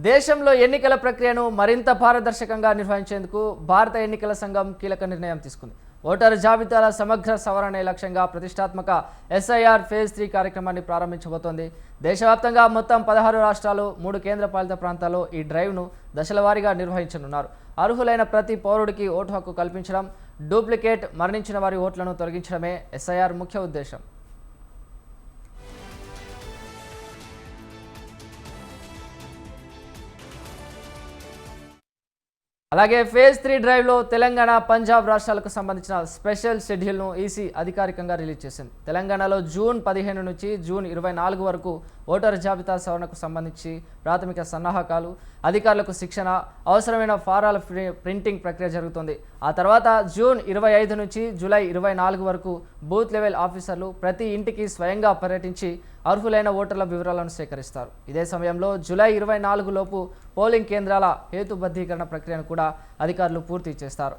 దేశంలో ఎన్నికల ప్రక్రియను మరింత పారదర్శకంగా నిర్వహించేందుకు భారత ఎన్నికల సంఘం కీలక నిర్ణయం తీసుకుంది. ఓటరు జాబితాల సమగ్ర సవరణ లక్ష్యంగా ప్రతిష్టాత్మక ఎస్ఐఆర్ ఫేజ్ 3 కార్యక్రమాన్ని ప్రారంభించబోతోంది. దేశవ్యాప్తంగా మొత్తం 16 రాష్ట్రాలు 3 కేంద్రపాలిత ప్రాంతాల్లో ఈ డ్రైవ్ను దశలవారీగా నిర్వహించనున్నారు. అర్హులైన ప్రతి పౌరుడికి ఓటు హక్కు కల్పించడం, డూప్లికేట్ మరణించిన వారి ఓట్లను తొలగించడమే ఎస్ఐఆర్ ముఖ్య ఉద్దేశం. అలాగే ఫేజ్ 3 డ్రైవ్లో తెలంగాణ, పంజాబ్ రాష్ట్రాలకు సంబంధించిన స్పెషల్ షెడ్యూల్ను ఈసీ అధికారికంగా రిలీజ్ చేసింది. తెలంగాణలో జూన్ 15 నుంచి జూన్ 24 వరకు ఓటరు జాబితా సవరణకు సంబంధించి ప్రాథమిక సన్నాహకాలు, అధికారులకు శిక్షణ, అవసరమైన ఫారాల ప్రింటింగ్ ప్రక్రియ జరుగుతుంది. ఆ తర్వాత జూన్ 25 నుంచి జూలై 24 వరకు బూత్ లెవెల్ ఆఫీసర్లు ప్రతి ఇంటికి స్వయంగా పర్యటించి అర్హులైన ఓటర్ల వివరాలను సేకరిస్తారు. ఇదే సమయంలో జూలై 24 లోపు పోలింగ్ కేంద్రాల హేతుబద్ధీకరణ ప్రక్రియను కూడా అధికారులు పూర్తి చేస్తారు.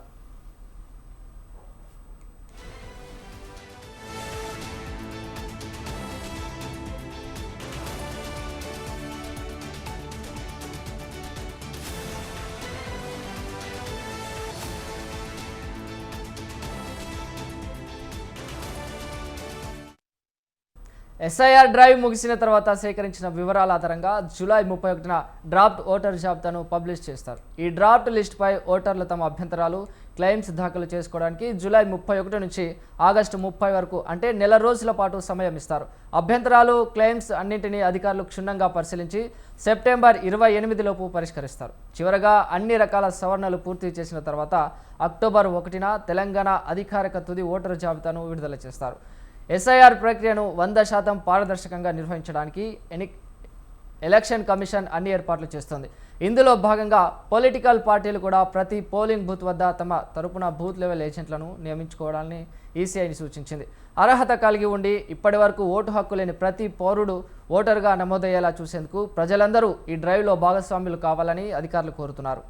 ఎస్ఐఆర్ డ్రైవ్ ముగిసిన తర్వాత సేకరించిన వివరాల ఆధారంగా జూలై 31న డ్రాఫ్ట్ ఓటర్ జాబితాను పబ్లిష్ చేస్తారు. ఈ డ్రాఫ్ట్ లిస్టుపై ఓటర్లు తమ అభ్యంతరాలు, క్లెయిమ్స్ దాఖలు చేసుకోవడానికి జూలై 31 నుంచి ఆగస్టు 30 వరకు అంటే నెల రోజుల పాటు సమయం ఇస్తారు. అభ్యంతరాలు, క్లెయిమ్స్ అన్నింటినీ అధికారులు క్షుణ్ణంగా పరిశీలించి సెప్టెంబర్ 28 లోపు పరిష్కరిస్తారు. చివరగా అన్ని రకాల సవరణలు పూర్తి చేసిన తర్వాత అక్టోబర్ 1న తెలంగాణ అధికారిక తుది ఓటరు జాబితాను విడుదల చేస్తారు. ఎస్ఐఆర్ ప్రక్రియను 100% పారదర్శకంగా నిర్వహించడానికి ఎలక్షన్ కమిషన్ అన్ని ఏర్పాట్లు చేస్తుంది. ఇందులో భాగంగా పొలిటికల్ పార్టీలు కూడా ప్రతి పోలింగ్ బూత్ వద్ద తమ తరపున బూత్ లెవెల్ ఏజెంట్లను నియమించుకోవాలని ఈసీఐని సూచించింది. అర్హత కలిగి ఉండి ఇప్పటి వరకు ఓటు హక్కు లేని ప్రతి పౌరుడు ఓటరుగా నమోదయ్యేలా చూసేందుకు ప్రజలందరూ ఈ డ్రైవ్లో భాగస్వాములు కావాలని అధికారులు కోరుతున్నారు.